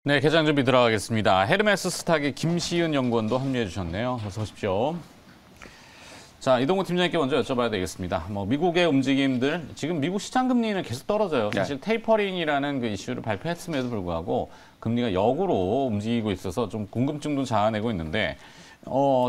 네, 개장 준비 들어가겠습니다. 헤르메스 스탁의 김시은 연구원도 함께해 주셨네요. 어서 오십시오. 자, 이동구 팀장님께 먼저 여쭤봐야 되겠습니다. 미국의 움직임들, 지금 미국 시장 금리는 계속 떨어져요. 사실 테이퍼링이라는 그 이슈를 발표했음에도 불구하고 금리가 역으로 움직이고 있어서 좀 궁금증도 자아내고 있는데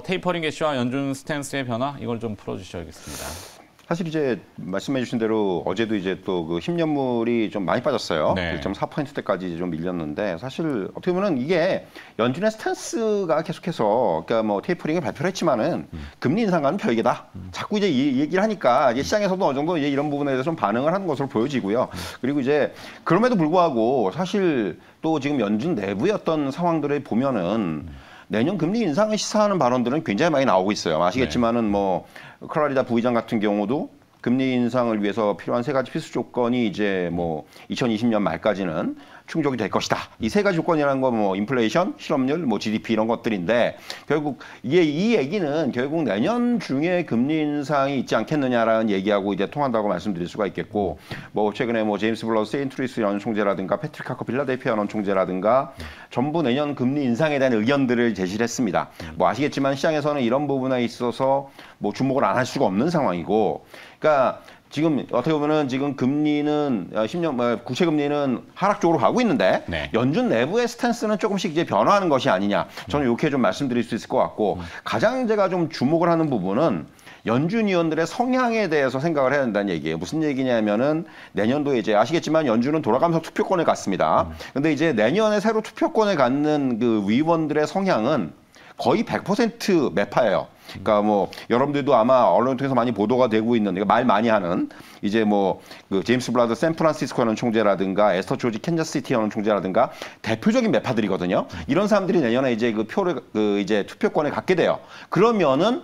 테이퍼링 개시와 연준 스탠스의 변화, 이걸 좀 풀어주셔야겠습니다. 사실 이제 말씀해 주신 대로 어제도 이제 또 그 10년물이 좀 많이 빠졌어요. 네. 1.4%대까지 좀 밀렸는데 사실 어떻게 보면 이게 연준의 스탠스가 계속해서 그러니까 뭐 테이퍼링을 발표를 했지만은 금리 인상과는 별개다. 자꾸 이제 이 얘기를 하니까 이제 시장에서도 어느 정도 이제 이런 부분에 대해서 좀 반응을 하는 것으로 보여지고요. 그리고 이제 그럼에도 불구하고 사실 또 지금 연준 내부의 어떤 상황들을 보면은 내년 금리 인상을 시사하는 발언들은 굉장히 많이 나오고 있어요. 아시겠지만은 뭐 클라리다 부의장 같은 경우도 금리 인상을 위해서 필요한 세 가지 필수 조건이 이제 뭐 2020년 말까지는 충족이 될 것이다. 이 세 가지 조건이라는 건 뭐 인플레이션, 실업률, 뭐 GDP 이런 것들인데 결국 이 얘기는 결국 내년 중에 금리 인상이 있지 않겠느냐라는 얘기하고 이제 통한다고 말씀드릴 수가 있겠고 뭐 최근에 뭐 제임스 블러스 세인트루이스 연 총재라든가 패트릭 하커 필라델피아 연 총재라든가 전부 내년 금리 인상에 대한 의견들을 제시를 했습니다. 뭐 아시겠지만 시장에서는 이런 부분에 있어서 뭐 주목을 안 할 수가 없는 상황이고, 그러니까 지금 어떻게 보면은 지금 금리는 10년 국채 금리는 하락 쪽으로 가고 있는데 연준 내부의 스탠스는 조금씩 이제 변화하는 것이 아니냐. 저는 이렇게 좀 말씀드릴 수 있을 것 같고 가장 제가 좀 주목을 하는 부분은 연준 위원들의 성향에 대해서 생각을 해야 된다는 얘기예요. 무슨 얘기냐면은 내년도에 이제 아시겠지만 연준은 돌아가면서 투표권을 갖습니다. 근데 이제 내년에 새로 투표권을 갖는 그 위원들의 성향은 거의 100% 매파예요. 그러니까 뭐 여러분들도 아마 언론을 통해서 많이 보도가 되고 있는 말 많이 하는 이제 뭐 그 제임스 블라드 샌프란시스코 하는 총재라든가 에스터 조지 캔자스시티 하는 총재라든가 대표적인 매파들이거든요. 이런 사람들이 내년에 이제 그 표를 이제 투표권을 갖게 돼요. 그러면은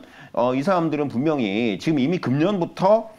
이 사람들은 분명히 지금 이미 금년부터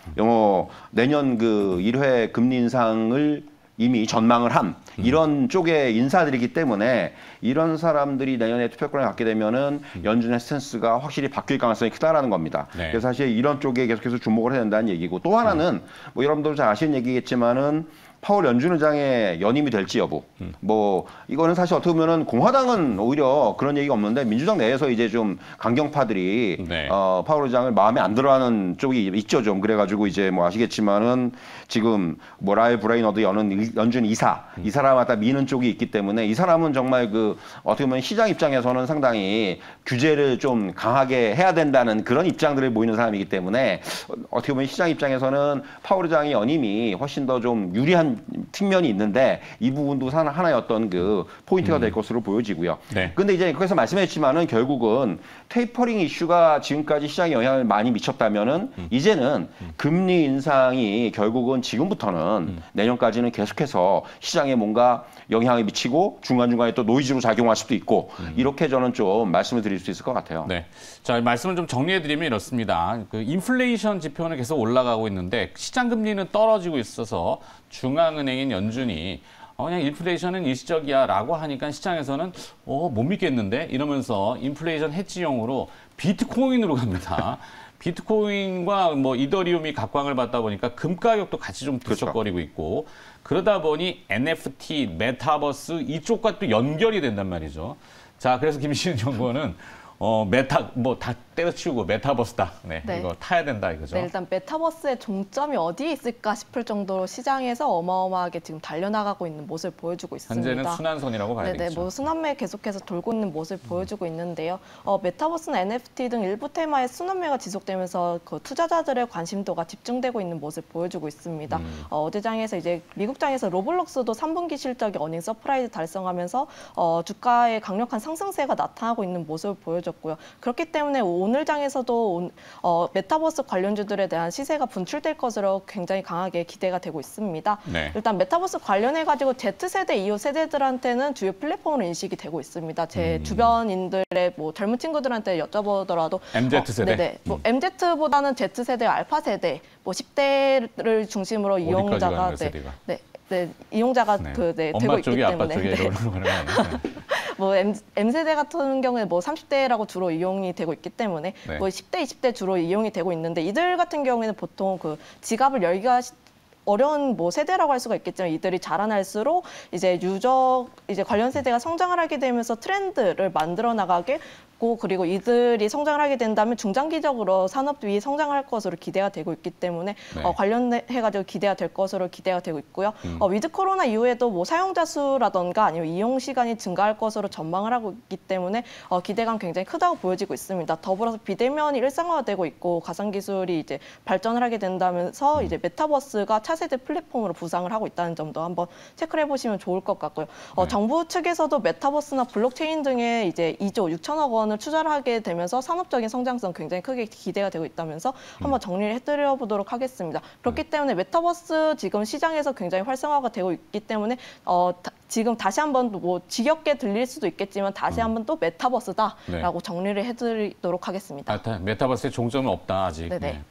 내년 그 1회 금리 인상을 이미 전망을 한 이런 쪽의 인사들이기 때문에 이런 사람들이 내년에 투표권을 갖게 되면은 연준의 스탠스가 확실히 바뀔 가능성이 크다라는 겁니다. 그래서 사실 이런 쪽에 계속해서 주목을 해야 된다는 얘기고 또 하나는 뭐 여러분들 잘 아시는 얘기겠지만은 파월 연준 의장의 연임이 될지 여부. 뭐 이거는 사실 어떻게 보면은 공화당은 오히려 그런 얘기가 없는데 민주당 내에서 이제 좀 강경파들이 파월 의장을 마음에 안 들어하는 쪽이 있죠 좀. 그래가지고 이제 뭐 아시겠지만은 지금 뭐 라일 브레이너드 연준 이사 이 사람 갖다 미는 쪽이 있기 때문에 이 사람은 정말 그 어떻게 보면 시장 입장에서는 상당히 규제를 좀 강하게 해야 된다는 그런 입장들을 보이는 사람이기 때문에 어떻게 보면 시장 입장에서는 파월 의장의 연임이 훨씬 더 좀 유리한 측면이 있는데 이 부분도 하나의 어떤 그 포인트가 될 것으로 보여지고요. 근데 이제 그래서 말씀했지만은 결국은 테이퍼링 이슈가 지금까지 시장에 영향을 많이 미쳤다면은 이제는 금리 인상이 결국은 지금부터는 내년까지는 계속해서 시장에 뭔가 영향을 미치고 중간중간에 또 노이즈로 작용할 수도 있고 이렇게 저는 좀 말씀을 드릴 수 있을 것 같아요. 자, 말씀을 좀 정리해드리면 이렇습니다. 그 인플레이션 지표는 계속 올라가고 있는데 시장 금리는 떨어지고 있어서 중앙은행인 연준이 그냥 인플레이션은 일시적이야라고 하니까 시장에서는 못 믿겠는데 이러면서 인플레이션 해지용으로 비트코인으로 갑니다. 비트코인과 뭐 이더리움이 각광을 받다 보니까 금 가격도 같이 좀 들썩거리고 있고 그러다 보니 NFT, 메타버스 이쪽과 또 연결이 된단 말이죠. 자, 그래서 김시은 연구원은 메타 뭐 다 때려치우고 메타버스다. 이거 타야 된다 이거죠. 일단 메타버스의 종점이 어디에 있을까 싶을 정도로 시장에서 어마어마하게 지금 달려나가고 있는 모습을 보여주고 있습니다. 현재는 순환선이라고 봐야 되겠죠. 뭐 순환매 계속해서 돌고 있는 모습을 보여주고 있는데요. 메타버스나 NFT 등 일부 테마의 순환매가 지속되면서 그 투자자들의 관심도가 집중되고 있는 모습을 보여주고 있습니다. 어제장에서 이제 미국장에서 로블록스도 3분기 실적이 어닝 서프라이즈 달성하면서 주가의 강력한 상승세가 나타나고 있는 모습을 보여줬고요. 그렇기 때문에 오늘 장에서도 메타버스 관련주들에 대한 시세가 분출될 것으로 굉장히 강하게 기대가 되고 있습니다. 일단 메타버스 관련해가지고 Z세대 이후 세대들한테는 주요 플랫폼으로 인식이 되고 있습니다. 제 주변인들의 뭐 젊은 친구들한테 여쭤보더라도 MZ세대? 뭐 MZ보다는 Z세대, 알파세대, 뭐 10대를 중심으로 이용자가 이용자가 되고 있기 때문에 아빠 쪽에 뭐 M세대 같은 경우에 뭐 30대라고 주로 이용이 되고 있기 때문에 뭐 10대, 20대 주로 이용이 되고 있는데 이들 같은 경우에는 보통 그 지갑을 열기가 어려운 뭐 세대라고 할 수가 있겠지만 이들이 자라날수록 이제 이제 관련 세대가 성장을 하게 되면서 트렌드를 만들어 나가게 그리고 이들이 성장을 하게 된다면 중장기적으로 산업이 성장할 것으로 기대가 되고 있기 때문에 네. 관련해가지고 기대가 될 것으로 기대가 되고 있고요. 위드 코로나 이후에도 뭐 사용자 수라던가 아니면 이용 시간이 증가할 것으로 전망을 하고 있기 때문에 기대감 굉장히 크다고 보여지고 있습니다. 더불어서 비대면이 일상화되고 있고 가상기술이 이제 발전을 하게 된다면서 이제 메타버스가 차세대 플랫폼으로 부상을 하고 있다는 점도 한번 체크를 해보시면 좋을 것 같고요. 네. 정부 측에서도 메타버스나 블록체인 등에 이제 2조 6천억 원을 투자를 하게 되면서 산업적인 성장성 굉장히 크게 기대가 되고 있다면서 한번 정리를 해드려 보도록 하겠습니다. 그렇기 때문에 메타버스 지금 시장에서 굉장히 활성화가 되고 있기 때문에 지금 다시 한번 뭐 지겹게 들릴 수도 있겠지만 다시 한번 또 메타버스다라고 네. 정리를 해드리도록 하겠습니다. 메타버스에 종점은 없다 아직. 네네. 네.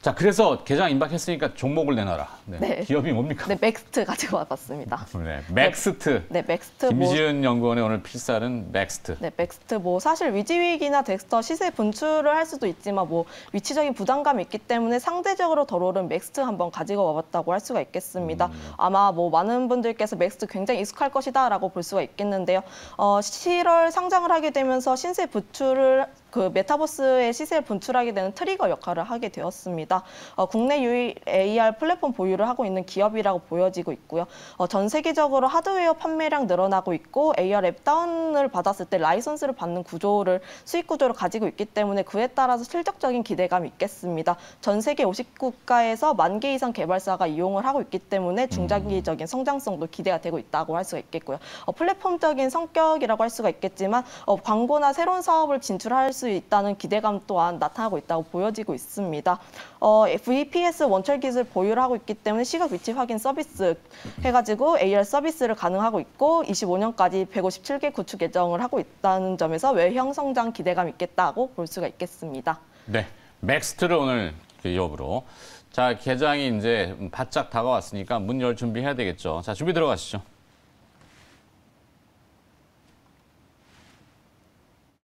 자, 그래서 개장 임박했으니까 종목을 내놔라. 네. 네. 기업이 뭡니까? 네, 맥스트 가지고 와봤습니다. 네, 맥스트. 네, 맥스트 김지은 연구원의 오늘 필살은 맥스트. 네, 맥스트 뭐 사실 위지윅이나 덱스터 시세 분출을 할 수도 있지만 뭐 위치적인 부담감이 있기 때문에 상대적으로 덜 오른 맥스트 한번 가지고 와봤다고 할 수가 있겠습니다. 아마 뭐 많은 분들께서 맥스트 굉장히 익숙할 것이다라고 볼 수가 있겠는데요. 7월 상장을 하게 되면서 신세 분출을 메타버스의 시세를 분출하게 되는 트리거 역할을 하게 되었습니다. 국내 유일 AR 플랫폼 보유를 하고 있는 기업이라고 보여지고 있고요. 전 세계적으로 하드웨어 판매량 늘어나고 있고 AR 앱 다운을 받았을 때 라이선스를 받는 수익 구조를 가지고 있기 때문에 그에 따라서 실적적인 기대감이 있겠습니다. 전 세계 50국가에서 10,000개 이상 개발사가 이용을 하고 있기 때문에 중장기적인 성장성도 기대가 되고 있다고 할 수가 있겠고요. 플랫폼적인 성격이라고 할 수가 있겠지만 광고나 새로운 사업을 진출할 수 있다는 기대감 또한 나타나고 있다고 보여지고 있습니다. VPS 원철 기술 보유를 하고 있기 때문에 시각 위치 확인 서비스 해가지고 AR 서비스를 가능하고 있고 25년까지 157개 구축 예정을 하고 있다는 점에서 외형 성장 기대감 있겠다고 볼 수가 있겠습니다. 네, 맥스트를 오늘 기업으로. 자, 개장이 이제 바짝 다가왔으니까 문 열 준비해야 되겠죠. 자, 준비 들어가시죠.